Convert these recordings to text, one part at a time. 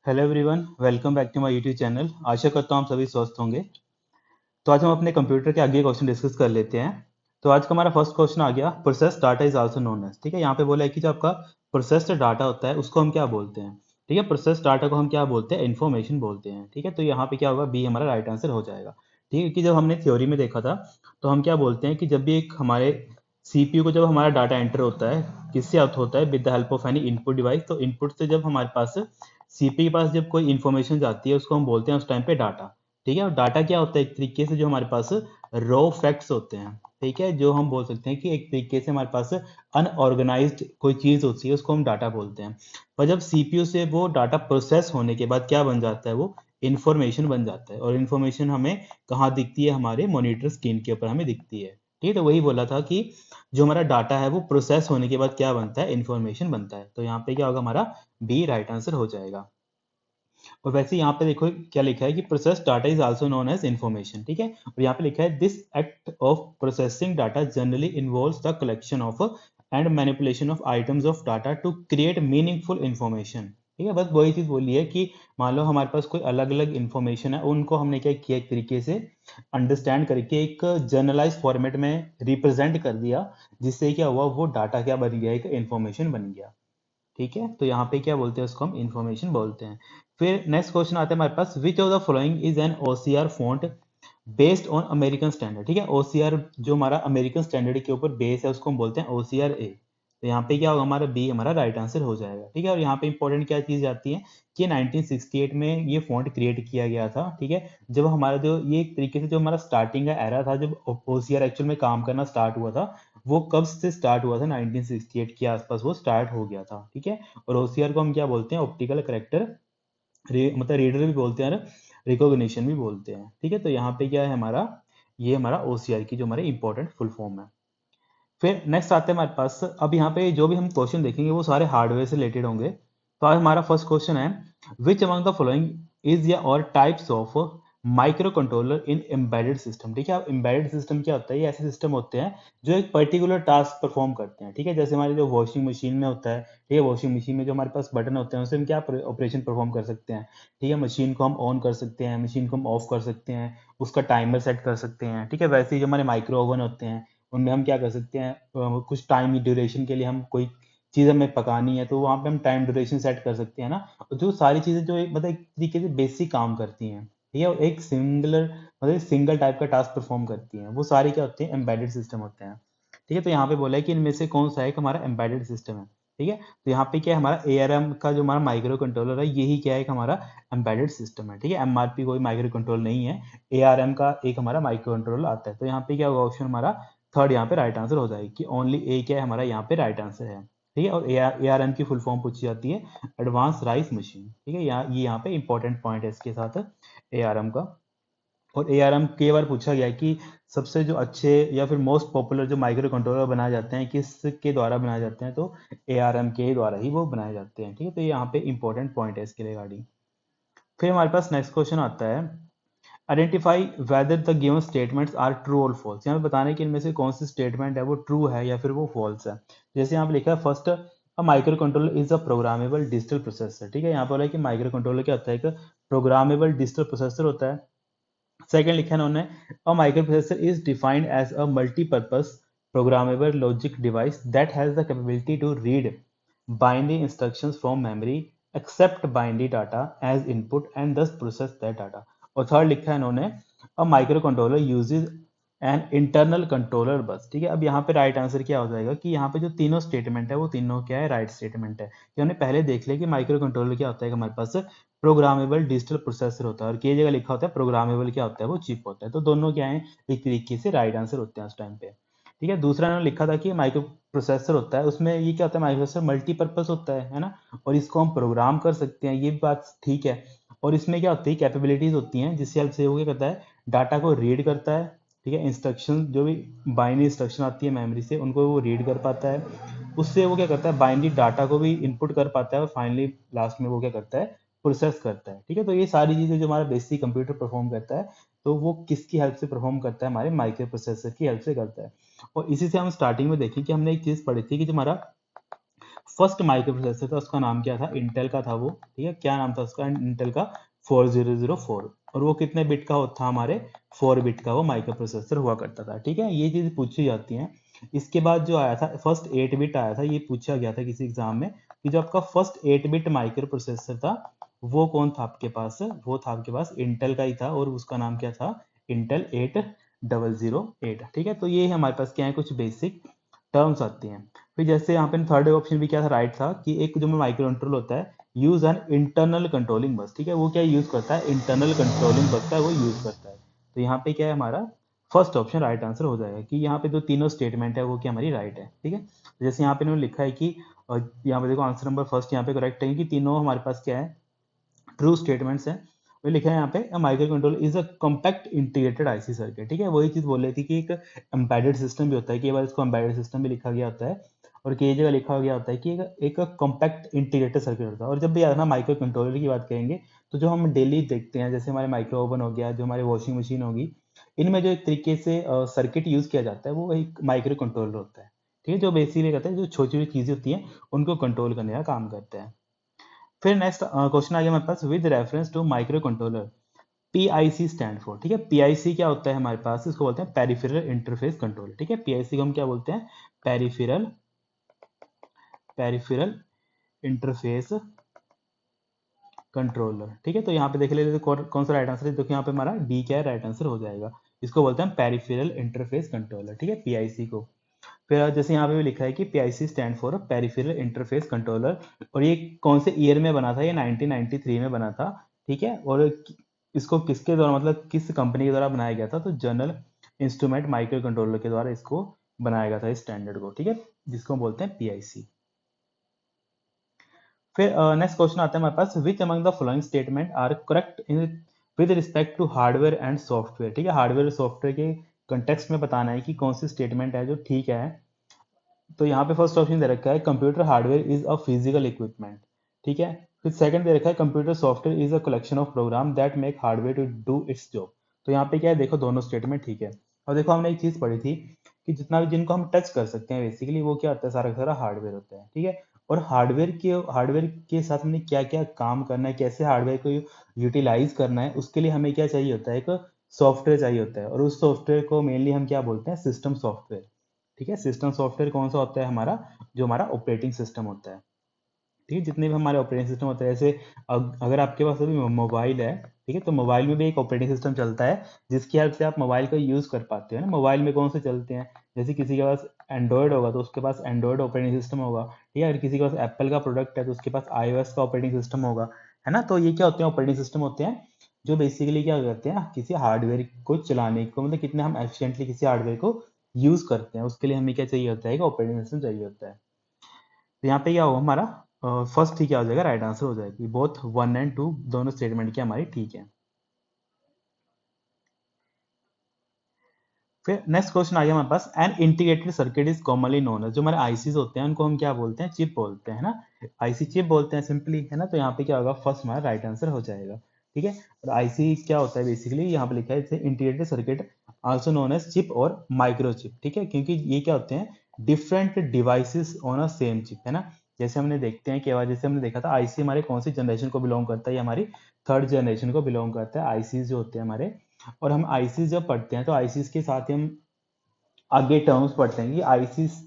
Hello everyone, welcome back to my YouTube channel. आशा करता हूँ आप सभी स्वस्थ होंगे। तो आज हम अपने कंप्यूटर के आगे क्वेश्चन डिस्कस कर लेते हैं। तो आज का हमारा फर्स्ट क्वेश्चन आ गया, process data is also known as. ठीक है, यहाँ पे बोला है कि जो आपका प्रोसेस्ड डाटा होता है उसको हम क्या बोलते हैं। ठीक है, प्रोसेस डाटा को हम क्या बोलते हैं, इन्फॉर्मेशन बोलते हैं। ठीक है, तो यहाँ पे क्या होगा, बी हमारा राइट आंसर हो जाएगा। ठीक है, कि जब हमने थ्योरी में देखा था तो हम क्या बोलते हैं कि जब भी एक हमारे सीपीयू को जब हमारा डाटा एंटर होता है, किससे आउट होता है, with the help of any input device. तो इनपुट से जब हमारे पास सीपीयू के पास जब कोई इन्फॉर्मेशन जाती है उसको हम बोलते हैं उस टाइम पे डाटा। ठीक है, और डाटा क्या होता है, एक तरीके से जो हमारे पास रॉ फैक्ट्स होते हैं। ठीक है, जो हम बोल सकते हैं कि एक तरीके से हमारे पास अनऑर्गेनाइज्ड कोई चीज होती है उसको हम डाटा बोलते हैं। पर जब सीपीयू से वो डाटा प्रोसेस होने के बाद क्या बन जाता है, वो इंफॉर्मेशन बन जाता है। और इंफॉर्मेशन हमें कहाँ दिखती है, हमारे मॉनिटर स्क्रीन के ऊपर हमें दिखती है। ठीक है, तो वही बोला था कि जो हमारा डाटा है वो प्रोसेस होने के बाद क्या बनता है, इंफॉर्मेशन बनता है। तो यहाँ पे क्या होगा, हमारा बी राइट आंसर हो जाएगा। और वैसे यहाँ पे देखो क्या लिखा है कि process data is also known as information. ठीक है, और यहाँ पे लिखा है this act of processing data generally involves the collection of and manipulation of items of data to create meaningful information. ठीक है, बस वही चीज बोली है कि मान लो हमारे पास कोई अलग अलग इंफॉर्मेशन है, उनको हमने क्या किया, एक तरीके से अंडरस्टैंड करके एक जनरलाइज फॉर्मेट में रिप्रेजेंट कर दिया, जिससे क्या हुआ, वो डाटा क्या बन गया, एक इंफॉर्मेशन बन गया। ठीक है, तो यहाँ पे क्या बोलते हैं, उसको हम इंफॉर्मेशन बोलते हैं। फिर नेक्स्ट क्वेश्चन आता है हमारे पास, which of the following is an OCR font based on American standard. ठीक है, ओसीआर जो हमारा अमेरिकन स्टैंडर्ड के ऊपर बेस है उसको हम बोलते हैं ओसीआर ए। तो यहाँ पे क्या होगा, हमारा बी हमारा राइट आंसर हो जाएगा। ठीक है, और यहाँ पे इंपॉर्टेंट क्या चीज आती है कि 1968 में ये फॉन्ट क्रिएट किया गया था। ठीक है, जब हमारा जो ये एक तरीके से जो हमारा स्टार्टिंग का एरा था, जब ओसीआर एक्चुअल में काम करना स्टार्ट हुआ था, वो कब से स्टार्ट हुआ था, 1968 के आसपास वो स्टार्ट हो गया था। ठीक है, और ओसीआर को हम क्या बोलते हैं, ऑप्टिकल करेक्टर मतलब रीडर भी बोलते हैं और रिकॉग्निशन भी बोलते हैं। ठीक है, तो यहाँ पे क्या है हमारा, ये हमारा ओसीआर की जो हमारे इंपॉर्टेंट फुल फॉर्म है। फिर नेक्स्ट आते हैं हमारे पास, अब यहाँ पे जो भी हम क्वेश्चन देखेंगे वो सारे हार्डवेयर से रिलेटेड होंगे। तो आज हमारा फर्स्ट क्वेश्चन है, विच अमंग द फॉलोइंग इज या और types of micro controller in embedded system. ठीक है, अब एम्बेडेड सिस्टम क्या होता है, ये ऐसे सिस्टम होते हैं जो एक पर्टिकुलर टास्क परफॉर्म करते हैं। ठीक है, जैसे हमारे जो वॉशिंग मशीन में होता है, ठीक है, वॉशिंग मशीन में जो हमारे पास बटन होते हैं उससे हम क्या ऑपरेशन परफॉर्म कर सकते हैं। ठीक है, मशीन को हम ऑन कर सकते हैं, मशीन को हम ऑफ कर सकते हैं, उसका टाइमर सेट कर सकते हैं। ठीक है, वैसे ही जो हमारे माइक्रो ओवन होते हैं उनमें हम क्या कर सकते हैं, कुछ टाइम ड्यूरेशन के लिए हम कोई चीज़ हमें पकानी है तो वहाँ पे हम टाइम ड्यूरेशन सेट कर सकते हैं ना। और जो सारी चीज़ें जो मतलब एक तरीके से बेसिक काम करती हैं, ठीक है, और एक सिंगुलर मतलब सिंगल टाइप का टास्क परफॉर्म करती हैं, वो सारी क्या होते हैं, एम्बेडेड सिस्टम होते हैं। ठीक है, तो यहाँ पे बोला है कि इनमें से कौन सा एक हमारा एम्बेडेड सिस्टम है। ठीक है, तो यहाँ पे क्या है, हमारा एआरएम का जो हमारा माइक्रो कंट्रोलर है, यही क्या है, एक हमारा एम्बेडेड सिस्टम है। ठीक है, एमआरपी कोई माइक्रो कंट्रोल नहीं है, एआरएम का एक हमारा माइक्रो कंट्रोलर आता है। तो यहाँ पे क्या होगा, ऑप्शन हमारा थर्ड यहाँ पे राइट आंसर हो जाएगी कि ओनली ए क्या है, हमारा यहाँ पे राइट आंसर है। ठीक है, और ए आर एम की फुल फॉर्म पूछी जाती है एडवांस राइस मशीन। ठीक है, ये यहाँ पे इंपॉर्टेंट पॉइंट है इसके साथ ए आर एम का। और ए आर एम कई बार पूछा गया है कि सबसे जो अच्छे या फिर मोस्ट पॉपुलर जो माइक्रो कंट्रोलर बनाए जाते हैं किसके द्वारा बनाए जाते हैं, तो ए आर एम के द्वारा ही वो बनाए जाते हैं। ठीक है, तो ये यहाँ पे इंपॉर्टेंट पॉइंट है इसके रिगार्डिंग। फिर हमारे पास नेक्स्ट क्वेश्चन आता है, identify whether the given statements are true और फॉल्स। यहाँ पे बताने कि इनमें से कौन सी स्टेटमेंट है वो ट्रू है या फिर वो फॉल्स है। जैसे यहाँ पे लिखा है, first a micro controller is a programmable digital processor. ठीक है, यहाँ पर बोला है कि माइक्रो कंट्रोलर क्या होता है, एक प्रोग्रामेबल डिजिटल प्रोसेसर होता है। सेकंड लिखा है उन्होंने, a microprocessor is defined as a multipurpose programmable logic device that has the capability to read binary instructions from memory, accept binary data as input and thus process that data। और third लिखा है इन्होंने, a microcontroller uses an internal controller bus. ठीक है, अब यहाँ पे right answer क्या हो जाएगा कि यहाँ पे जो तीनों स्टेटमेंट है वो तीनों क्या है, राइट स्टेटमेंट है। कि हमने पहले देख लिया कि माइक्रो कंट्रोलर क्या होता है कि हमारे पास प्रोग्रामेबल डिजिटल प्रोसेसर होता है, और कई जगह लिखा होता है प्रोग्रामेबल क्या होता है, वो चिप होता है। तो दोनों क्या है, एक तरीके से राइट आंसर होते हैं उस टाइम पे। ठीक है, दूसरा इन्होंने लिखा था कि माइक्रो प्रोसेसर होता है, उसमें ये क्या होता है, माइक्रोप्रोसेसर मल्टीपर्पज होता है ना, और इसको हम प्रोग्राम कर सकते हैं, ये बात ठीक है। और इसमें क्या होती है, कैपेबिलिटीज होती हैं जिससे हेल्प से वो क्या करता है, डाटा को रीड करता है। ठीक है, इंस्ट्रक्शन जो भी बाइनरी इंस्ट्रक्शन आती है मेमोरी से उनको वो रीड कर पाता है, उससे वो क्या करता है, बाइनरी डाटा को भी इनपुट कर पाता है, और फाइनली लास्ट में वो क्या करता है, प्रोसेस करता है। ठीक है, तो ये सारी चीजें जो हमारा बेसिक कंप्यूटर परफॉर्म करता है, तो वो किसकी हेल्प से परफॉर्म करता है, हमारे माइक्रो प्रोसेसर की हेल्प से करता है। और इसी से हम स्टार्टिंग में देखें कि हमने एक चीज पढ़ी थी कि जो हमारा फर्स्ट माइक्रो प्रोसेसर था उसका नाम क्या था, इंटेल का था वो, ठीक है, क्या नाम था उसका, इंटेल का 4004, और वो कितने बिट का था हमारे, 4 बिट का वो माइक्रो प्रोसेसर हुआ करता था, ठीक है, ये चीज पूछी जाती है। इसके बाद जो आया था फर्स्ट 8 बिट आया था, ये पूछा गया था किसी एग्जाम में कि जो आपका फर्स्ट 8 बिट माइक्रो प्रोसेसर था वो कौन था आपके पास, वो था आपके पास इंटेल का ही था, और उसका नाम क्या था, इंटेल 8008, ठीक है। तो ये हमारे पास क्या है, कुछ बेसिक टर्म्स आती हैं। फिर जैसे यहाँ पे थर्ड ऑप्शन भी क्या था, राइट था, कि एक जो माइक्रो कंट्रोल होता है यूज एन इंटरनल कंट्रोलिंग बस, ठीक है, वो क्या यूज करता है, इंटरनल कंट्रोलिंग बस का वो यूज करता है। तो यहाँ पे क्या है हमारा फर्स्ट ऑप्शन राइट आंसर हो जाएगा, कि यहाँ पे जो तीनों स्टेटमेंट है वो क्या हमारी राइट है, ठीक है। जैसे यहाँ पे इन्होंने लिखा है कि यहाँ पे देखो आंसर नंबर फर्स्ट यहाँ पे करेक्ट है, कि तीनों हमारे पास क्या है, ट्रू स्टेटमेंट्स हैं। वो लिखा है यहाँ पे micro controller is a compact integrated IC circuit, ठीक है, वही चीज बोल रही थी कि एक एम्बेडेड सिस्टम भी होता है, कई बार इसको एम्बेडेड सिस्टम भी लिखा गया होता है, और कई जगह लिखा गया होता है कि एक कॉम्पैक्ट इंटीग्रेटेड सर्किट होता है। और जब भी ना माइक्रो कंट्रोलर की बात करेंगे तो जो हम डेली देखते हैं, जैसे हमारे माइक्रो ओवन हो गया, जो हमारी वॉशिंग मशीन होगी, इनमें जो एक तरीके से सर्किट यूज किया जाता है वो एक माइक्रो कंट्रोलर होता है, ठीक है, जो बेसिकली कहते हैं जो छोटी छोटी चीजें होती हैं उनको कंट्रोल करने का काम करता है। फिर नेक्स्ट क्वेश्चन आ गया हमारे पास, with reference to microcontroller PIC stand for, ठीक है, पीआईसी क्या होता है हमारे पास, इसको बोलते हैं पेरिफेरल इंटरफेस कंट्रोलर, ठीक है, पीआईसी को हम क्या बोलते हैं, पेरिफेरल पेरिफेरल इंटरफेस कंट्रोलर, ठीक है। तो यहाँ पे देख लेते कौन सा राइट आंसर है, देखो यहाँ पे हमारा डी क्या है, राइट आंसर हो जाएगा। इसको बोलते हैं पेरिफेरल इंटरफेस कंट्रोलर, ठीक है, पीआईसी को। फिर जैसे यहाँ पे भी लिखा है कि PIC stand for peripheral interface controller, और ये कौन से ईयर में बना था, ये 1993 में बना था, ठीक है। और इसको किसके द्वारा, मतलब किस कंपनी के द्वारा बनाया गया था, तो जनरल इंस्ट्रूमेंट माइक्रो कंट्रोलर के द्वारा इसको बनाया गया था इस स्टैंडर्ड को, ठीक है, जिसको हम बोलते हैं पीआईसी। फिर नेक्स्ट क्वेश्चन आता है हमारे पास, which among the following statement are correct in with respect to hardware and software, ठीक है, हार्डवेयर और सॉफ्टवेयर के कंटेक्स्ट में बताना है कि कौन सी स्टेटमेंट है जो ठीक है। तो यहाँ पे फर्स्ट ऑप्शन दे रखा है computer hardware is a physical equipment, ठीक है। फिर सेकंड दे रखा है computer software is a collection of program that make hardware to do its job. तो यहाँ पे क्या है, देखो दोनों स्टेटमेंट ठीक है। और देखो हमने एक चीज पढ़ी थी कि जितना भी जिनको हम टच कर सकते हैं बेसिकली वो क्या होता है, सारा का सारा हार्डवेयर होता है, ठीक है। और हार्डवेयर के साथ हमने क्या क्या काम करना है, कैसे हार्डवेयर को यूटिलाइज करना है, उसके लिए हमें क्या चाहिए होता है, एक सॉफ्टवेयर चाहिए होता है, और उस सॉफ्टवेयर को मेनली हम क्या बोलते हैं, सिस्टम सॉफ्टवेयर, ठीक है। सिस्टम सॉफ्टवेयर कौन सा होता है हमारा, जो हमारा ऑपरेटिंग सिस्टम होता है, ठीक है, जितने भी हमारे ऑपरेटिंग सिस्टम होते हैं, जैसे अगर आपके पास अभी मोबाइल है, ठीक है, तो मोबाइल में भी एक ऑपरेटिंग सिस्टम चलता है जिसकी हेल्प से आप मोबाइल का यूज कर पाते हो ना। मोबाइल में कौन से चलते हैं, जैसे किसी के पास एंड्रॉयड होगा तो उसके पास एंड्रॉयड ऑपरेटिंग सिस्टम होगा, ठीक है, अगर किसी के पास एप्पल का प्रोडक्ट है तो उसके पास iOS का ऑपरेटिंग सिस्टम होगा, है ना। तो ये क्या होते हैं, ऑपरेटिंग सिस्टम होते हैं जो बेसिकली क्या करते हैं, किसी हार्डवेयर को चलाने को, मतलब कितने हम एफिशिएंटली किसी हार्डवेयर को यूज करते हैं, उसके लिए हमें क्या चाहिए होता है, ऑपरेटिंग सिस्टम चाहिए होता है। तो यहाँ पे क्या होगा हमारा फर्स्ट ही क्या हो जाएगा, राइट आंसर हो जाएगी, बोथ 1 एंड 2 दोनों स्टेटमेंट की हमारी ठीक है। फिर नेक्स्ट क्वेश्चन आ गया हमारे पास, an integrated circuit is commonly known as, जो हमारे आईसीज होते हैं उनको हम क्या बोलते हैं, चिप बोलते हैं, है ना, आईसी चिप बोलते हैं सिंपली, है ना। तो यहाँ पे क्या होगा, फर्स्ट हमारा राइट आंसर हो जाएगा, ठीक है। और आईसी क्या होता है बेसिकली, यहाँ पे लिखा है इसे integrated circuit also known as chip और माइक्रो चिप, ठीक है, क्योंकि ये क्या होते हैं, different devices on a same chip, है ना। जैसे हमने देखते हैं कि जैसे हमने देखा था आईसी हमारे कौन सी जनरेशन को बिलोंग करता है, ये हमारी थर्ड जनरेशन को बिलोंग करता है आईसी जो होते हैं हमारे। और हम आईसीस जब पढ़ते हैं तो आईसीस के साथ ही हम आगे टर्म्स पढ़ते हैं कि आईसीस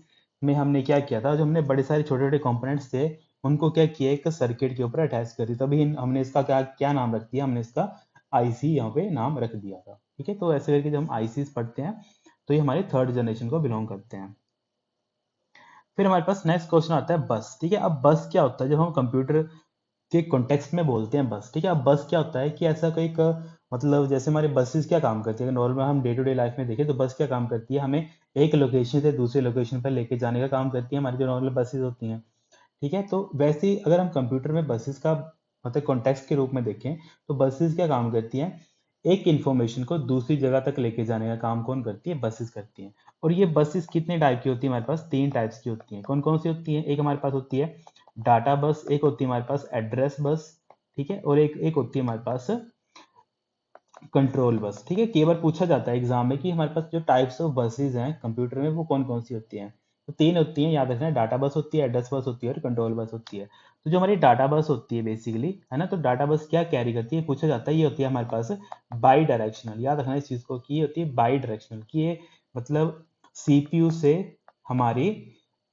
में हमने क्या किया था, जो हमने बड़े सारे छोटे छोटे कंपोनेंट्स थे उनको क्या किया, एक सर्किट के ऊपर अटैच कर दिया, तभी हमने इसका क्या क्या नाम रख दिया, हमने इसका आईसी यहाँ पे नाम रख दिया था, ठीक है। तो ऐसे करके जब हम आईसीस पढ़ते हैं तो ये हमारे थर्ड जनरेशन को बिलोंग करते हैं। फिर हमारे पास नेक्स्ट क्वेश्चन आता है बस, ठीक है। अब बस क्या होता है, जब हम कंप्यूटर के कॉन्टेक्स्ट में बोलते हैं बस, ठीक है। अब बस क्या होता है कि ऐसा कोई मतलब जैसे हमारे बसेस क्या काम करती है, नॉर्मल हम डे टू डे लाइफ में देखें तो बस क्या काम करती है, हमें एक लोकेशन से दूसरे लोकेशन पर लेके जाने का काम करती है, हमारी जो नॉर्मल बसेस होती हैं, ठीक है। तो वैसे ही अगर हम कंप्यूटर में बसेस का मतलब कॉन्टेक्स्ट के रूप में देखें तो बसेस क्या काम करती हैं, एक इंफॉर्मेशन को दूसरी जगह तक लेके जाने का काम कौन करती है, बसेस करती हैं। और ये बसेस कितने टाइप की होती है, हमारे पास 3 टाइप्स की होती हैं, कौन कौन सी होती हैं, एक हमारे पास होती है डाटा बस, एक होती है हमारे पास एड्रेस बस, ठीक है, और एक एक होती है हमारे पास कंट्रोल बस, ठीक है। कई बार पूछा जाता है एग्जाम में कि हमारे पास जो टाइप्स ऑफ बसेस हैं कंप्यूटर में वो कौन कौन सी होती हैं। तो तीन होती हैं, याद रखना, डाटा बस होती है, एड्रेस बस होती है और कंट्रोल बस होती है। तो जो हमारी डाटा बस होती है बेसिकली, है ना, तो डाटा बस क्या कैरी करती है, पूछा जाता है, ये होती है हमारे पास बाई डायरेक्शनल। याद रखना इस चीज को कि ये होती है बाई डायरेक्शनल, कि ये मतलब सीपीयू से हमारी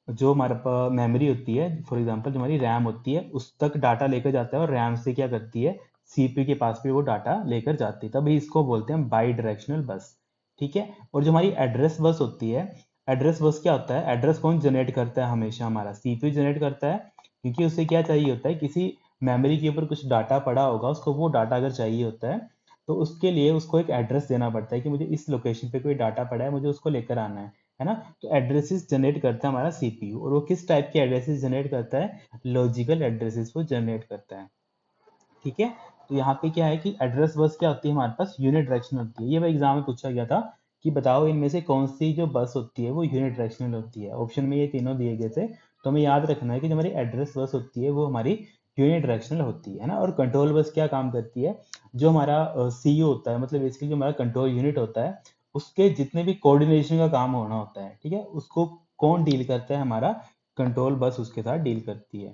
जो हमारा मेमोरी होती है, फॉर एग्जांपल जो हमारी रैम होती है, उस तक डाटा लेकर जाता है और रैम से क्या करती है, सीपीयू के पास भी वो डाटा लेकर जाती है, तभी इसको बोलते हैं बाई डायरेक्शनल बस। ठीक है। और जो हमारी एड्रेस बस होती है, एड्रेस बस क्या होता है, एड्रेस कौन जनरेट करता है, हमेशा हमारा सीपीयू जनरेट करता है, क्योंकि उसे क्या चाहिए होता है, किसी मेमोरी के ऊपर कुछ डाटा पड़ा होगा, उसको वो डाटा अगर चाहिए होता है, तो उसके लिए उसको एक एड्रेस देना पड़ता है कि मुझे इस लोकेशन पे कोई डाटा पड़ा है, मुझे उसको लेकर आना है ना। तो एड्रेसेस जनरेट करता है हमारा सीपीयू, और वो किस टाइप के एड्रेसेस जनरेट करता है, लॉजिकल एड्रेसेस वो जनरेट करता है। ठीक है। तो यहाँ पे क्या है कि एड्रेस बस क्या होती है, हमारे पास यूनिट डायरेक्शनल होती है। ये एग्जाम में पूछा गया था कि बताओ इनमें से कौन सी जो बस होती है वो यूनिट डायरेक्शनल होती है। ऑप्शन में ये तीनों दिए गए थे, तो हमें याद रखना है कि जो हमारी एड्रेस बस होती है वो हमारी यूनिट डायरेक्शनल होती है ना। और कंट्रोल बस क्या काम करती है, जो हमारा सीयू होता है, मतलब बेसिकली जो हमारा कंट्रोल यूनिट होता है, उसके जितने भी कोऑर्डिनेशन का काम होना होता है, ठीक है, उसको कौन डील करता है, हमारा कंट्रोल बस उसके साथ डील करती है।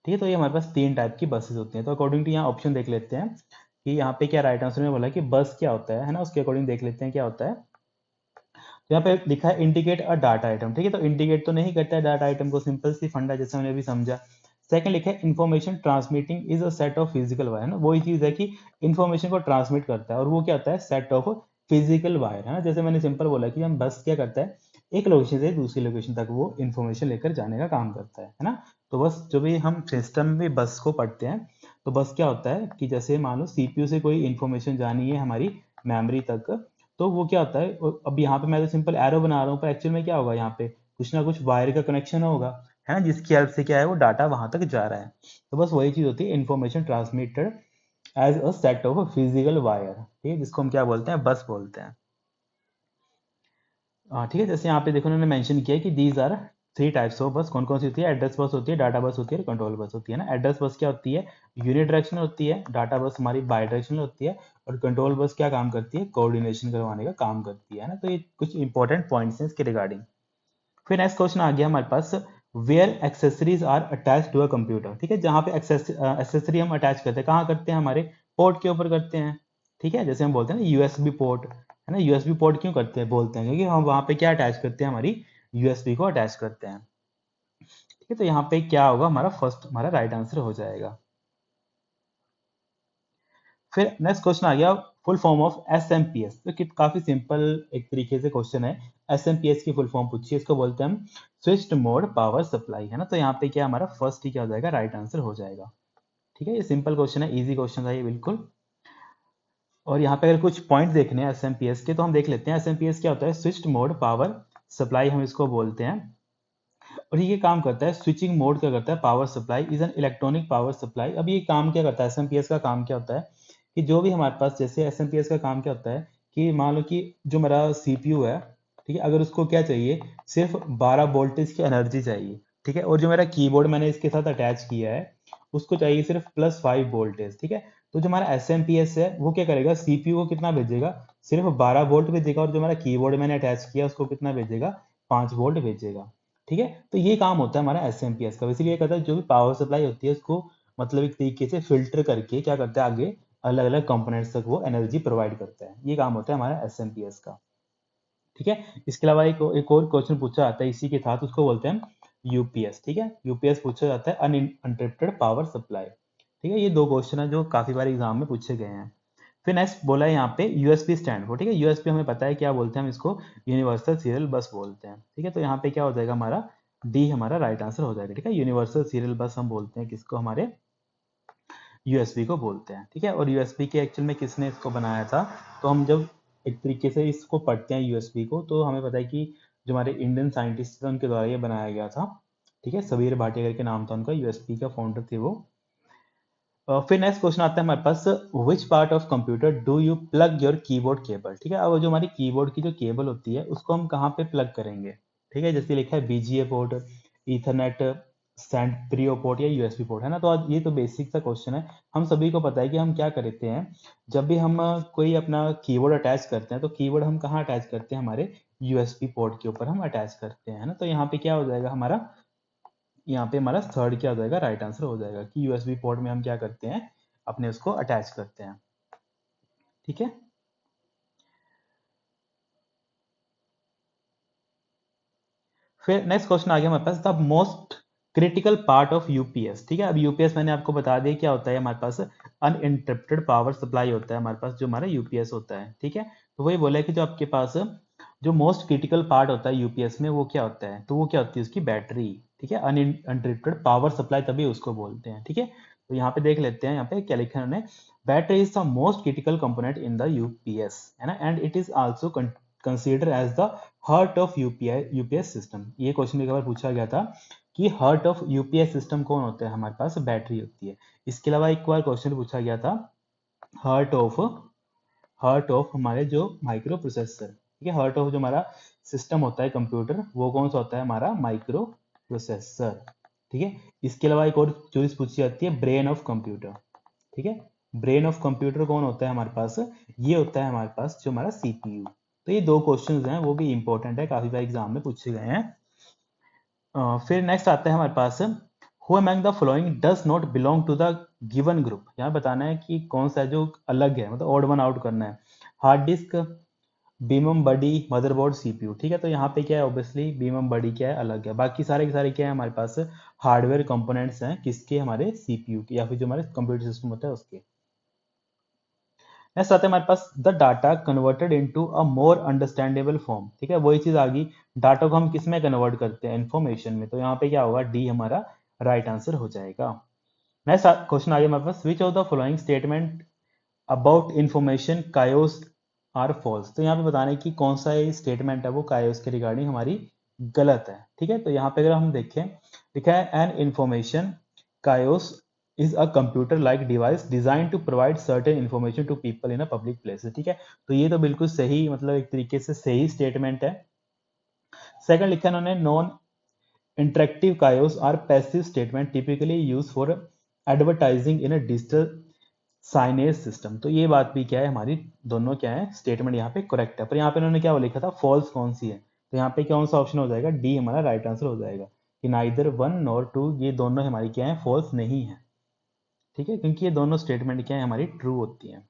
ठीक है। तो ये हमारे पास तीन टाइप की बसेस होती हैं। तो अकॉर्डिंग टू यहाँ ऑप्शन देख लेते हैं कि यहाँ पे क्या राइट आंसर में बोला कि बस क्या होता है ना, उसके अकॉर्डिंग देख लेते हैं क्या होता है। तो यहाँ पे लिखा है इंडिकेट अ डाटा आइटम। ठीक है। तो इंडिकेट तो नहीं करता है डाटा आइटम को, सिंपल सी फंडा जैसे हमने अभी समझा। सेकंड लिखा है information transmitting is a set of physical wire, है ना, वही चीज है कि इन्फॉर्मेशन को ट्रांसमिट करता है, और वो क्या होता है, सेट ऑफ फिजिकल वायर, है ना। जैसे मैंने सिंपल बोला कि हम बस क्या करता है, एक लोकेशन से दूसरी लोकेशन तक वो इन्फॉर्मेशन लेकर जाने का काम करता है ना। तो बस जो भी हम सिस्टम में बस को पढ़ते हैं, तो बस क्या होता है कि जैसे मान लो सीपीयू से कोई इन्फॉर्मेशन जानी है हमारी मेमोरी तक, तो वो क्या होता है, अब यहाँ पे मैं तो सिंपल एरो बना रहा हूँ, पर एक्चुअल में क्या होगा, यहाँ पे कुछ ना कुछ वायर का कनेक्शन होगा, है ना, जिसकी हेल्प से क्या है वो डाटा वहां तक जा रहा है। तो बस वही चीज होती है, information transmitted as a set of physical wire, ठीक है, जिसको हम क्या बोलते हैं, बस बोलते हैं। ठीक है। जैसे यहाँ पे देखो उन्होंने मेंशन किया है कि these are three types of bus, कौन कौन सी होती है, एड्रेस बस होती है, डाटा बस होती है और कंट्रोल बस होती है ना। एड्रेस बस क्या होती है, यूनिट डायरेक्शनल होती है, डाटा बस हमारी बाई डायरेक्शनल होती है, और कंट्रोल बस क्या काम करती है, कोऑर्डिनेशन करवाने का काम करती है ना। तो ये कुछ इंपॉर्टेंट पॉइंट्स हैं इसके रिगार्डिंग। फिर नेक्स्ट क्वेश्चन आ गया हमारे पास, where accessories are attach to a computer. ठीक है। जहाँ पे एक्सेसरी हम अटैच करते हैं, कहाँ करते हैं, हमारे पोर्ट के ऊपर करते हैं। ठीक है। जैसे हम बोलते हैं ना यूएसबी पोर्ट, है ना, यूएसबी पोर्ट क्यों करते हैं, बोलते हैं क्योंकि हम वहाँ पे क्या अटैच करते हैं, हमारी यूएसबी को अटैच करते हैं। ठीक है। तो यहाँ पे क्या होगा, हमारा फर्स्ट हमारा राइट आंसर हो जाएगा। फिर नेक्स्ट क्वेश्चन आ गया, full form of S M P S. तो काफी सिंपल एक तरीके से क्वेश्चन है। एस एम पी एस की फुल फॉर्म पूछिए, इसको बोलते हैं हम स्विच्ड मोड पावर सप्लाई, है ना। तो यहाँ पे क्या हमारा फर्स्ट ही क्या हो जाएगा, राइट आंसर हो जाएगा। ठीक है। ये सिंपल क्वेश्चन है, इजी क्वेश्चन था ये बिल्कुल। और यहाँ पे अगर कुछ पॉइंट देखने हैं एस एम पी एस के, तो हम देख लेते हैं एस एम पी एस क्या होता है, स्विच्ड मोड पावर सप्लाई हम इसको बोलते हैं। और ये काम करता है, स्विचिंग मोड क्या करता है, power supply is an electronic power supply. अब ये काम क्या करता है, एसएमपीएस का काम क्या होता है, कि जो भी हमारे पास, जैसे एसएमपीएस का काम क्या होता है कि मान लो कि जो मेरा सीपीयू है, ठीक है, अगर उसको क्या चाहिए, सिर्फ 12 वोल्टेज की एनर्जी चाहिए, ठीक है, और जो मेरा कीबोर्ड मैंने इसके साथ अटैच किया है, उसको चाहिए सिर्फ +5 वोल्टेज, ठीक है। तो जो हमारा एसएमपीएस है वो क्या करेगा, सीपीयू को कितना भेजेगा, सिर्फ 12 वोल्ट भेजेगा, और जो मेरा कीबोर्ड मैंने अटैच किया उसको कितना भेजेगा, 5 वोल्ट भेजेगा। ठीक है। तो ये काम होता है हमारा एसएमपीएस का। बेसिकली ये कहता है जो भी पावर सप्लाई होती है उसको मतलब एक तरीके से फिल्टर करके क्या करता है, आगे अलग अलग कंपोनेंट्स तक वो एनर्जी प्रोवाइड करता है। ये काम होता है हमारा एसएमपीएस का। ठीक है। इसके अलावा एक और क्वेश्चन पूछा जाता है इसी के साथ, उसको बोलते हैं यूपीएस। ठीक है। यूपीएस पूछा जाता है अनइंटरप्टेड पावर सप्लाई। ठीक है। ये दो क्वेश्चन है जो काफी बार एग्जाम में पूछे गए हैं। फिर नेक्स्ट बोला है यहाँ पे यूएसबी स्टैंड फॉर। ठीक है। यूएसबी हमें पता है क्या बोलते हैं, हम इसको यूनिवर्सल सीरियल बस बोलते हैं। ठीक है। तो यहाँ पे क्या हो जाएगा, हमारा डी हमारा राइट आंसर हो जाएगा। ठीक है। यूनिवर्सल सीरियल बस हम बोलते हैं किसको, हमारे यूएसबी को बोलते हैं। ठीक है। और यूएसबी के एक्चुअल में किसने इसको बनाया था, तो हम जब एक तरीके से इसको पढ़ते हैं यूएसबी को, तो हमें पता है कि जो हमारे इंडियन साइंटिस्ट थे उनके द्वारा ये बनाया गया था। ठीक है। सबीर भाटिया करके नाम था उनका, यूएसबी का फाउंडर थे वो। फिर नेक्स्ट क्वेश्चन आता है हमारे पास, which part of computer do you plug your keyboard cable. ठीक है। अब जो हमारी कीबोर्ड की जो केबल होती है उसको हम कहाँ पे प्लग करेंगे। ठीक है। जैसे लिखा है बीजीए पोर्ट, ईथरनेट, सेंट प्रियो पोर्ट या यूएसबी पोर्ट, है ना। तो आज ये तो बेसिक सा क्वेश्चन है। हम सभी को पता है कि हम क्या करते हैं, जब भी हम कोई अपना कीबोर्ड अटैच करते हैं, तो कीबोर्ड हम कहाँ अटैच करते हैं, हमारे यूएसबी पोर्ट के ऊपर हम अटैच करते हैं, है ना। तो यहाँ पे क्या हो जाएगा हमारा, यहाँ पे हमारा थर्ड क्या हो जाएगा, राइट आंसर हो जाएगा कि यूएसबी पोर्ट में हम क्या करते हैं, अपने उसको अटैच करते हैं। ठीक है, फिर नेक्स्ट क्वेश्चन आ गया हमारे पास, the most critical part of UPS. ठीक है, अब यूपीएस मैंने आपको बता दिया क्या होता है, हमारे पास अनइंटरप्टेड पावर सप्लाई होता है हमारे पास, जो हमारा यूपीएस होता है। ठीक है, तो वही बोला है कि जो आपके पास जो मोस्ट क्रिटिकल पार्ट होता है यूपीएस में, वो क्या होता है, तो वो क्या होती है उसकी बैटरी। ठीक है, अनइंटरप्टेड पावर सप्लाई तभी उसको बोलते हैं। ठीक है, तो यहाँ पे देख लेते हैं, यहाँ पे क्या लिखा है उन्होंने, battery is the most critical component in the UPS, है ना, and it is also consider as the heart of UPS system. ये क्वेश्चन एक बार पूछा गया था कि हार्ट ऑफ यूपीएस सिस्टम कौन होता है, हमारे पास बैटरी होती है। इसके अलावा एक बार क्वेश्चन पूछा गया था हार्ट ऑफ हमारे जो माइक्रो प्रोसेसर। ठीक है, हार्ट ऑफ जो हमारा सिस्टम होता है कंप्यूटर, वो कौन सा होता है, हमारा माइक्रो प्रोसेसर। ठीक है, इसके अलावा एक और चीज पूछी जाती है, ब्रेन ऑफ कंप्यूटर। ठीक है, ब्रेन ऑफ कंप्यूटर कौन होता है हमारे पास, ये होता है हमारे पास जो हमारा सीपीयू। तो ये दो क्वेश्चंस हैं, वो भी इंपॉर्टेंट है, काफी बार एग्जाम में पूछे गए हैं। फिर नेक्स्ट आता है हमारे पास, who among the following does not belong to the given group. यहाँ बताना है कि कौन सा है जो अलग है, मतलब ऑड वन आउट करना है। हार्ड डिस्क, बीमम बडी, मदरबोर्ड, सीपीयू। ठीक है, तो यहाँ पे क्या है, ऑब्वियसली बीमम बडी क्या है, अलग है। बाकी सारे के सारे क्या है हमारे पास, हार्डवेयर कंपोनेंट्स हैं, किसके, हमारे सीपीयू के, या फिर जो हमारे कंप्यूटर सिस्टम होता है उसके। नेक्स्ट आता है हमारे पास, the data converted into a more understandable form. ठीक है, वही चीज आ गई, डाटा को हम किस में कन्वर्ट करते हैं, इन्फॉर्मेशन में। तो यहाँ पे क्या होगा, डी हमारा राइट आंसर हो जाएगा। नेक्स्ट क्वेश्चन आ गया हमारे पास, which of the following statement about information kiosks are false. तो यहाँ पे बताने की कौन सा स्टेटमेंट है वो कायोस के रिगार्डिंग हमारी गलत है। ठीक है, तो यहाँ पे अगर हम देखें, लिखा है an information kiosk is a computer like device design to provide certain information to people in a public place. ठीक है, तो ये तो बिल्कुल सही, मतलब एक तरीके से सही स्टेटमेंट है। सेकंड लिखा है उन्होंने, non interactive kiosks are passive statement typically use for advertising in a digital signage system. तो ये बात भी क्या है हमारी, दोनों क्या है स्टेटमेंट यहाँ पे करेक्ट है। पर यहाँ पे उन्होंने क्या लिखा था, फॉल्स कौन सी है, तो यहाँ पे कौन सा ऑप्शन हो जाएगा, डी हमारा राइट आंसर हो जाएगा कि नाइदर वन नॉर टू, ये दोनों हमारी क्या है, फॉल्स नहीं है। ठीक है, क्योंकि ये दोनों स्टेटमेंट क्या है, हमारी ट्रू होती है।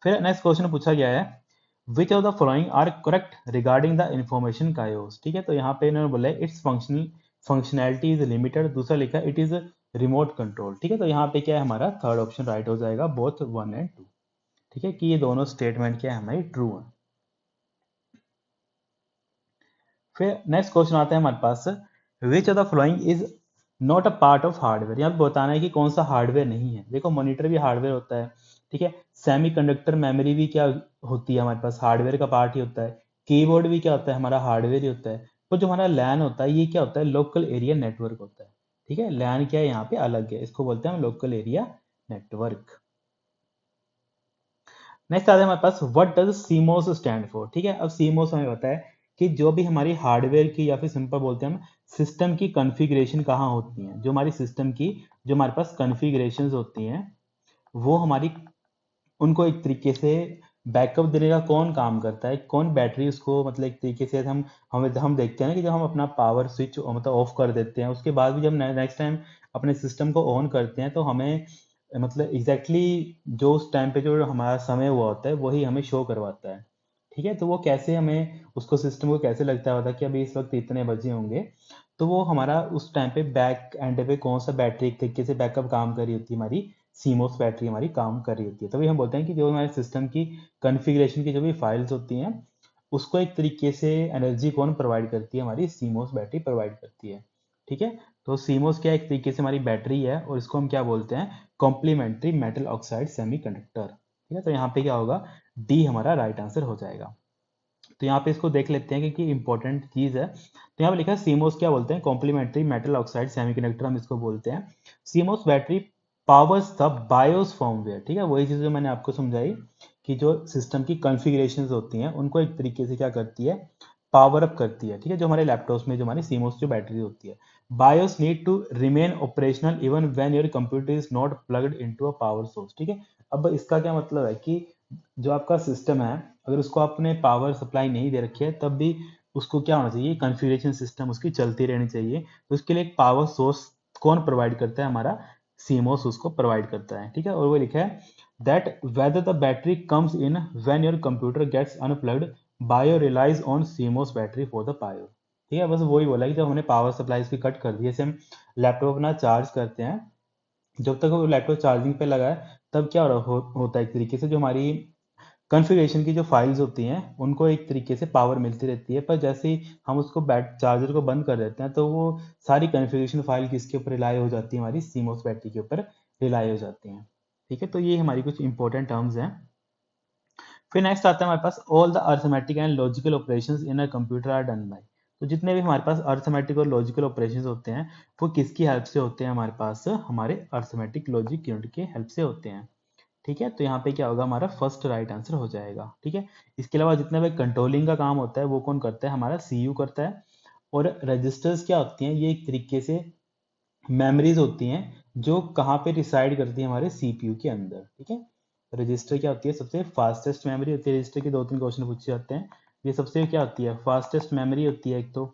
फिर नेक्स्ट क्वेश्चन पूछा गया है, which of the following are correct regarding the information kiosks. ठीक है, तो यहाँ पे इन्होंने बोला इट्स फंक्शनैलिटी इज लिमिटेड, दूसरा लिखा इट इज रिमोट कंट्रोल। ठीक है, तो यहाँ पे क्या है, हमारा थर्ड ऑप्शन राइट हो जाएगा, बोथ 1 एंड 2। ठीक है, कि ये दोनों स्टेटमेंट क्या है, हमारी ट्रू है। फिर नेक्स्ट क्वेश्चन आता है हमारे पास, which of the following is not a part of hardware. यहाँ पे बताना है कि कौन सा हार्डवेयर नहीं है। देखो, मॉनिटर भी हार्डवेयर होता है। ठीक है, सेमीकंडक्टर मेमोरी भी क्या होती है, हमारे पास हार्डवेयर का पार्ट ही होता है। कीबोर्ड भी क्या होता है, हमारा हार्डवेयर ही होता है। तो जो हमारा लैन होता है, ये क्या होता है, लोकल एरिया नेटवर्क होता है। ठीक है, लैन क्या है, यहाँ पे अलग है, इसको बोलते हैं हम लोकल एरिया नेटवर्क। नेक्स्ट आता है हमारे पास, what does CMOS stand for. ठीक है, अब सीमोस हमें पता है कि जो भी हमारी हार्डवेयर की, या फिर सिंपल बोलते हैं हम, सिस्टम की कॉन्फ़िगरेशन कहाँ होती हैं, जो हमारी सिस्टम की जो हमारे पास कॉन्फ़िगरेशंस होती हैं, वो हमारी उनको एक तरीके से बैकअप देने का कौन काम करता है, कौन बैटरी उसको, मतलब एक तरीके से हम देखते हैं ना कि जब हम अपना पावर स्विच मतलब ऑफ कर देते हैं, उसके बाद भी जब नेक्स्ट टाइम अपने सिस्टम को ऑन करते हैं, तो हमें मतलब एग्जैक्टली जो उस टाइम पे जो हमारा समय हुआ होता है वही हमें शो करवाता है। ठीक है, तो वो कैसे हमें उसको सिस्टम को कैसे लगता होता है कि अभी इस वक्त इतने बजे होंगे, तो वो हमारा उस टाइम पे बैक एंड पे कौन सा बैटरी एक तरीके से बैकअप काम कर रही होती है, हमारी सीमोस बैटरी हमारी काम कर रही होती है। तभी हम बोलते हैं कि जो हमारे सिस्टम की कॉन्फ़िगरेशन की जो भी फाइल्स होती हैं, उसको एक तरीके से एनर्जी कौन प्रोवाइड करती है, हमारी सीमोस बैटरी प्रोवाइड करती है। ठीक है, तो सीमोस क्या एक तरीके से हमारी बैटरी है, और इसको हम क्या बोलते हैं, कॉम्प्लीमेंट्री मेटल ऑक्साइड सेमीकंडक्टर। ठीक है, तो यहाँ पे क्या होगा, डी हमारा राइट आंसर हो जाएगा। तो यहाँ पे इसको देख लेते हैं क्योंकि इंपॉर्टेंट चीज है। तो यहाँ पे लिखा है सीमोस क्या बोलते हैं, कॉम्प्लीमेंट्री मेटल ऑक्साइड सेमीकंडक्टर हम इसको बोलते हैं। CMOS battery powers the BIOS firmware. ठीक है, वही चीज जो मैंने आपको समझाई कि जो सिस्टम की कॉन्फ़िगरेशंस होती हैं, उनको एक तरीके से क्या करती है, पावर अप करती है। ठीक है, जो हमारे लैपटॉप्स में जो हमारी सीमोस जो बैटरी होती है, BIOS need to remain operational even when your computer is not plugged into a power source. ठीक है, अब इसका क्या मतलब है कि जो आपका सिस्टम है अगर उसको आपने पावर सप्लाई नहीं दे रखी है तब भी उसको क्या होना चाहिए, कॉन्फ़िगरेशन सिस्टम उसकी चलती रहनी चाहिए। तो उसके लिए एक पावर सोर्स कौन प्रोवाइड करता है, हमारा सीमोस उसको प्रोवाइड करता है, ठीक है। और वो लिखा है that whether the battery comes in when your computer gets unplugged BIOS relies on CMOS battery for the power. ठीक है, बस वही बोला कि जब हमने पावर सप्लाई इसकी कट कर दी, जैसे हम लैपटॉप अपना चार्ज करते हैं, जब तक वो लैपटॉप चार्जिंग पे लगा है तब क्या होता है, एक तरीके से जो हमारी कॉन्फ़िगरेशन की जो फाइल्स होती हैं उनको एक तरीके से पावर मिलती रहती है, पर जैसे ही हम उसको बैट चार्जर को बंद कर देते हैं तो वो सारी कॉन्फ़िगरेशन फाइल किसके ऊपर रिलाई हो जाती है, हमारी सीमोस बैटरी के ऊपर रिलाई हो जाती हैं। ठीक है, तो ये हमारी कुछ इंपॉर्टेंट टर्म्स हैं। फिर नेक्स्ट आता है हमारे पास all the arithmetic and logical operations in a computer are done by. तो जितने भी हमारे पास अर्थमेटिक और लॉजिकल ऑपरेशंस होते हैं वो किसकी हेल्प से होते हैं, हमारे पास हमारे अर्थमेटिक लॉजिक यूनिट के हेल्प से होते हैं। ठीक है, तो यहाँ पे क्या होगा, हमारा फर्स्ट राइट आंसर हो जाएगा। ठीक है, इसके अलावा जितना भी कंट्रोलिंग का काम होता है वो कौन करता है, हमारा सीयू करता है। और रजिस्टर्स क्या होती हैं, ये एक तरीके से मेमोरीज होती हैं जो कहाँ पे रिसाइड करती है, हमारे सीपीयू के अंदर। ठीक है, रजिस्टर क्या होती है, सबसे फास्टेस्ट मेमोरी होती है। रजिस्टर के 2-3 क्वेश्चन पूछे जाते हैं। ये सबसे क्या होती है, फास्टेस्ट मेमोरी होती है एक तो।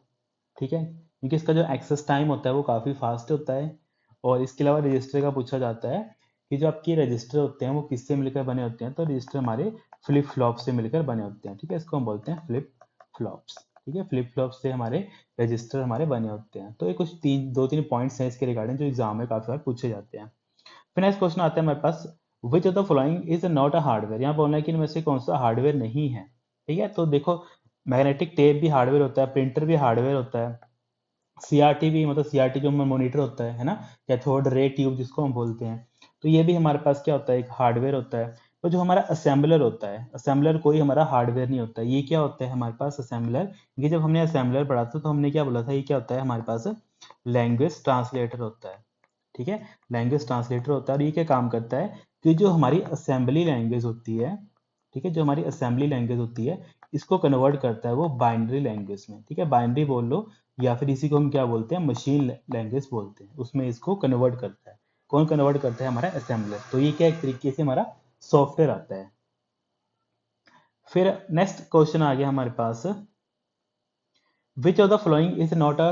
ठीक है, क्योंकि इसका जो एक्सेस टाइम होता है वो काफ़ी फास्ट होता है। और इसके अलावा रजिस्टर का पूछा जाता है कि जो आपके रजिस्टर होते हैं वो किससे मिलकर बने होते हैं, तो रजिस्टर हमारे फ्लिप फ्लॉप से मिलकर बने होते हैं। ठीक है, इसको हम बोलते हैं फ्लिप फ्लॉप्स। ठीक है, फ्लिप फ्लॉप से हमारे रजिस्टर हमारे बने होते हैं। तो ये कुछ 2-3 पॉइंट्स हैं इसके रिगार्डिंग जो एग्जाम में काफ़ी बार पूछे जाते हैं। फिर नेक्स्ट क्वेश्चन आता है हमारे पास, which of the following is not a hardware. यहाँ बोलना है कि इनमें से कौन सा हार्डवेयर नहीं है। ठीक है, तो देखो मैग्नेटिक टेप भी हार्डवेयर होता है, प्रिंटर भी हार्डवेयर होता है, सीआरटी भी, मतलब सीआरटी जो मॉनिटर होता है ना, कैथोड रे ट्यूब जिसको हम बोलते हैं, तो ये भी हमारे पास क्या होता है, एक हार्डवेयर होता है। तो जो हमारा असेंबलर होता है, असेंबलर कोई हमारा हार्डवेयर नहीं होता है। ये क्या होता है हमारे पास असेंबलर, क्योंकि जब हमने असेंबलर पढ़ा था तो हमने क्या बोला था, ये क्या होता है हमारे पास लैंग्वेज ट्रांसलेटर होता है। ठीक है, लैंग्वेज ट्रांसलेटर होता है। और ये क्या काम करता है कि जो हमारी असेंबली लैंग्वेज होती है, ठीक है, जो हमारी असेंबली लैंग्वेज होती है इसको कन्वर्ट करता है वो बाइनरी लैंग्वेज में। ठीक है, बाइनरी बोल लो या फिर इसी को हम क्या बोलते हैं, मशीन लैंग्वेज बोलते हैं, उसमें इसको कन्वर्ट करता है। कौन कन्वर्ट करता है, हमारा असेंबलर। तो ये क्या एक तरीके से हमारा सॉफ्टवेयर आता है। फिर नेक्स्ट क्वेश्चन आ गया हमारे पास, which of the following is not a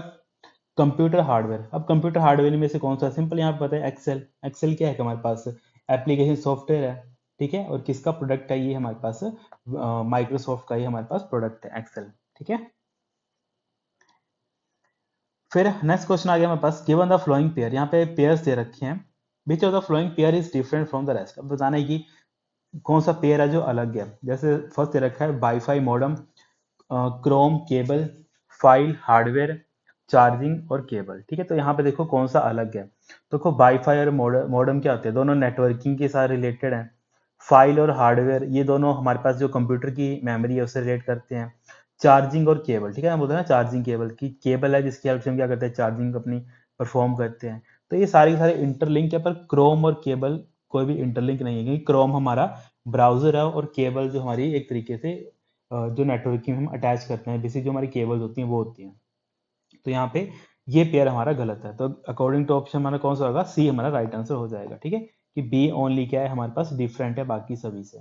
computer hardware. अब कंप्यूटर हार्डवेयर में से कौन सा, सिंपल यहाँ पे पता है एक्सेल। एक्सेल क्या है हमारे पास, एप्लीकेशन सॉफ्टवेयर है। ठीक है, और किसका प्रोडक्ट है, ये हमारे पास माइक्रोसॉफ्ट का ही हमारे पास प्रोडक्ट है एक्सेल। ठीक है, फिर नेक्स्ट क्वेश्चन आ गया हमारे पास, गिवन द फ्लोइंग पेयर। यहाँ पे पेयर्स दे रखे हैं, विच of the flowing pair is different from the rest. अब बताना है कि कौन सा पेयर है जो अलग है। जैसे फर्स्ट दे रखा है wifi modem, Chrome cable, file hardware, charging और केबल। ठीक है, तो यहाँ पे देखो कौन सा अलग है। तो देखो वाईफाई और मॉडम क्या होते हैं, दोनों नेटवर्किंग के साथ रिलेटेड हैं। फाइल और हार्डवेयर ये दोनों हमारे पास जो कंप्यूटर की मेमोरी है उससे रिलेट करते हैं। चार्जिंग और केबल, ठीक है, हम बोलते हैं ना चार्जिंग केबल की, केबल है जिसकी हेल्प से हम क्या करते हैं, चार्जिंग अपनी परफॉर्म करते हैं। तो ये सारे के सारे इंटरलिंक है, पर क्रोम और केबल कोई भी इंटरलिंक नहीं है, क्योंकि क्रोम हमारा ब्राउजर है और केबल जो हमारी एक तरीके से जो नेटवर्किंग हम अटैच करते हैं, बेसिक जो हमारी केबल्स होती हैं वो होती हैं। तो यहाँ पे ये पेयर हमारा गलत है, तो अकॉर्डिंग टू ऑप्शन हमारा कौन सा होगा, सी हमारा राइट आंसर हो जाएगा। ठीक है, कि बी ओनली क्या है हमारे पास, डिफरेंट है बाकी सभी से।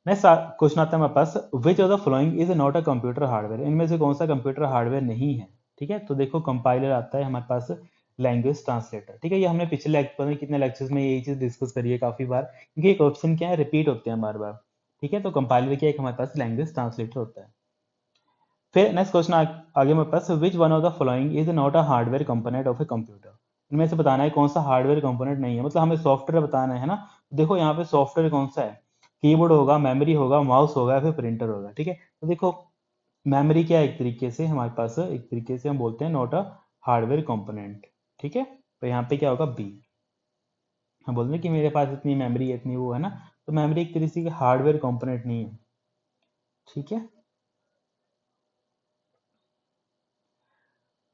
नेक्स्ट क्वेश्चन आता है हमारे पास, which of the following is not a computer hardware. इनमें से कौन सा कंप्यूटर हार्डवेयर नहीं है। ठीक है, तो देखो कंपाइलर आता है हमारे पास, लैंग्वेज ट्रांसलेटर। ठीक है, ये हमने पिछले पता नहीं कितने लेक्चर्स में यही चीज डिस्कस करी है काफी बार, क्योंकि एक ऑप्शन क्या है, रिपीट होते हैं बार बार। ठीक है, तो कंपाइलर क्या एक हमारे पास लैंग्वेज ट्रांसलेटर होता है। फिर नेक्स्ट क्वेश्चन आगे हमारे पास, which one of the following is not a hardware component of a computer. इनमें से बताना है कौन सा हार्डवेयर कंपोनेंट नहीं है, मतलब हमें सॉफ्टवेयर बताना है ना। देखो यहाँ पे सॉफ्टवेयर कौन सा है, कीबोर्ड होगा, मेमोरी होगा, माउस होगा, फिर प्रिंटर होगा। ठीक है, तो देखो मेमोरी क्या है, एक तरीके से हमारे पास एक तरीके से हम बोलते हैं नॉट अ हार्डवेयर कंपोनेंट। ठीक है, तो यहाँ पे क्या होगा, बी। हम बोलते हैं कि मेरे पास इतनी मेमोरी है, इतनी वो है ना, तो मेमोरी एक तरीके से हार्डवेयर कंपोनेंट नहीं है। ठीक है,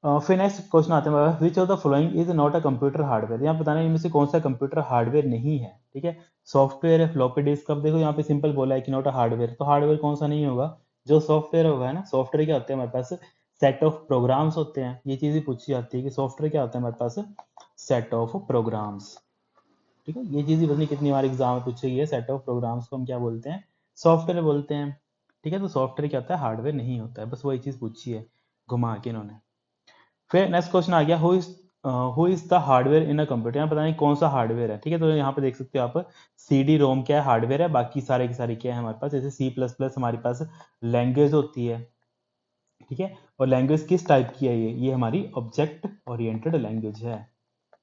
फिर नेक्स्ट क्वेश्चन आते हैं, विच of the following is not a computer hardware. यहाँ बताना है इनमें से कौन सा कंप्यूटर हार्डवेयर नहीं है। ठीक है, सॉफ्टवेयर है, फ्लॉपी डिस्क। अब देखो यहाँ पे सिंपल बोला है कि नॉट अ हार्डवेयर, तो हार्डवेयर कौन सा नहीं होगा, जो सॉफ्टवेयर होगा, है ना। सॉफ्टवेयर क्या होते हैं हमारे पास, सेट ऑफ प्रोग्राम्स होते हैं। ये चीज़ ही पूछी जाती है कि सॉफ्टवेयर क्या होता है हमारे पास, सेट ऑफ प्रोग्राम्स। ठीक है, ये चीज़ भी पता नहीं कितनी बार एग्जाम में पूछी गई है। सेट ऑफ प्रोग्राम्स को हम क्या बोलते हैं, सॉफ्टवेयर बोलते हैं। ठीक है, तो सॉफ्टवेयर क्या होता है, हार्डवेयर नहीं होता है, बस वही चीज़ पूछी है घुमा के इन्होंने। फिर नेक्स्ट क्वेश्चन आ गया, who is the hardware in a computer. यहाँ पता नहीं कौन सा हार्डवेयर है। ठीक है, तो यहाँ पे देख सकते हो आप, सी डी रोम क्या है, हार्डवेयर है, बाकी सारे के सारे क्या है हमारे पास, जैसे सी प्लस प्लस हमारे पास लैंग्वेज होती है। ठीक है, और लैंग्वेज किस टाइप की है, ये हमारी ऑब्जेक्ट ओरिएंटेड लैंग्वेज है।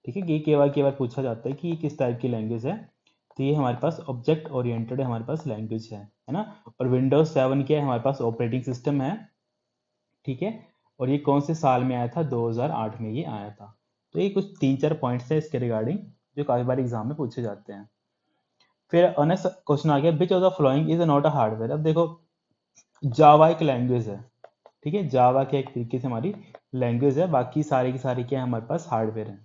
ठीक है, ये कई बार पूछा जाता है कि ये किस टाइप की लैंग्वेज है, तो ये हमारे पास ऑब्जेक्ट ओरिएंटेड हमारे पास लैंग्वेज है ना। और विंडोज 7 क्या है हमारे पास, ऑपरेटिंग सिस्टम है। ठीक है, और ये कौन से साल में आया था, 2008 में ये आया था। तो ये कुछ 3-4 पॉइंट्स है इसके रिगार्डिंग, जो काफी बार एग्जाम में पूछे जाते हैं। फिर नेक्स्ट क्वेश्चन आ गया, विच of the following is not a hardware. अब देखो, जावा एक लैंग्वेज है। ठीक है, जावा के एक तरीके से हमारी लैंग्वेज है, बाकी सारी की सारी क्या है हमारे पास, हार्डवेयर है।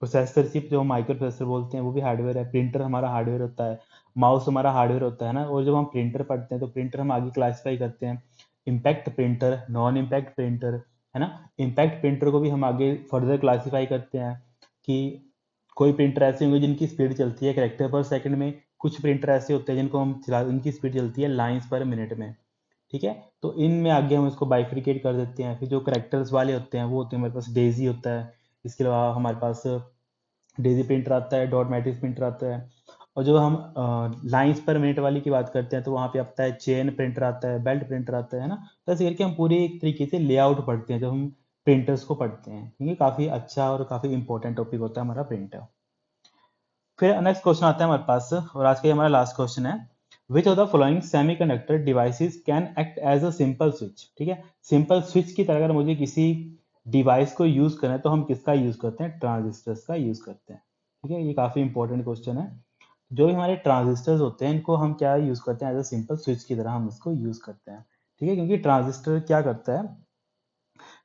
प्रोसेसर चिप जो माइक्रो प्रोसेसर बोलते हैं वो भी हार्डवेयर है। प्रिंटर हमारा हार्डवेयर होता है, माउस हमारा हार्डवेयर होता है ना। और जब हम प्रिंटर पढ़ते हैं तो प्रिंटर हम आगे क्लासीफाई करते हैं, impact printer, non impact printer, है ना। इम्पैक्ट प्रिंटर को भी हम आगे फर्दर क्लासीफाई करते हैं कि कोई प्रिंटर ऐसे होंगे जिनकी स्पीड चलती है कैरेक्टर पर सेकंड में, कुछ प्रिंटर ऐसे होते हैं जिनको हम चला उनकी स्पीड चलती है लाइंस पर मिनट में। ठीक है, तो इनमें आगे हम इसको बाइफरिकेट कर देते हैं। फिर जो करेक्टर्स वाले होते हैं वो होते हैं हमारे पास, डेजी होता है, इसके अलावा हमारे पास डेजी प्रिंटर आता है, डॉट मैट्रिक्स प्रिंटर आता है। और जो हम लाइंस पर मिनट वाली की बात करते हैं तो वहाँ पे आता है चेन प्रिंटर आता है, बेल्ट प्रिंटर आता है ना। तो ऐसे करके हम पूरी एक तरीके से लेआउट पढ़ते हैं जब हम प्रिंटर्स को पढ़ते हैं, क्योंकि काफ़ी अच्छा और काफ़ी इंपॉर्टेंट टॉपिक होता है हमारा प्रिंटर। फिर नेक्स्ट क्वेश्चन आता है हमारे पास, और आज का ये हमारा लास्ट क्वेश्चन है, which of the following semiconductor devices can act as a simple switch. ठीक है, सिंपल स्विच की तरह अगर मुझे किसी डिवाइस को यूज करना है तो हम किसका यूज करते हैं, ट्रांजिस्टर्स का यूज करते हैं। ठीक है, ये काफी इंपॉर्टेंट क्वेश्चन है। जो भी हमारे ट्रांजिस्टर्स होते हैं इनको हम क्या यूज करते हैं, एज अ सिंपल स्विच की तरह हम इसको यूज करते हैं। ठीक है, क्योंकि ट्रांजिस्टर क्या करता है,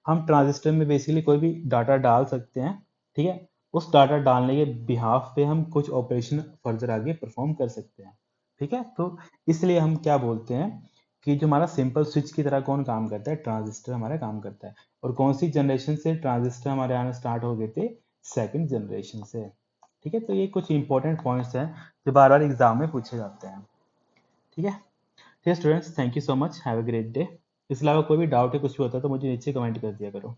हम ट्रांजिस्टर में बेसिकली कोई भी डाटा डाल सकते हैं। ठीक है, उस डाटा डालने के बिहाफ पे हम कुछ ऑपरेशन फर्दर आगे परफॉर्म कर सकते हैं। ठीक है, तो इसलिए हम क्या बोलते हैं कि जो हमारा सिंपल स्विच की तरह कौन काम करता है, ट्रांजिस्टर हमारा काम करता है। और कौन सी जनरेशन से ट्रांजिस्टर हमारे आना स्टार्ट हो गए थे, सेकंड जनरेशन से। ठीक है, तो ये कुछ इंपॉर्टेंट पॉइंट्स हैं जो बार बार एग्जाम में पूछे जाते हैं। ठीक है, students, thank you so much, have a great day. इसके अलावा कोई भी डाउट है, कुछ भी होता है तो मुझे नीचे कमेंट कर दिया करो।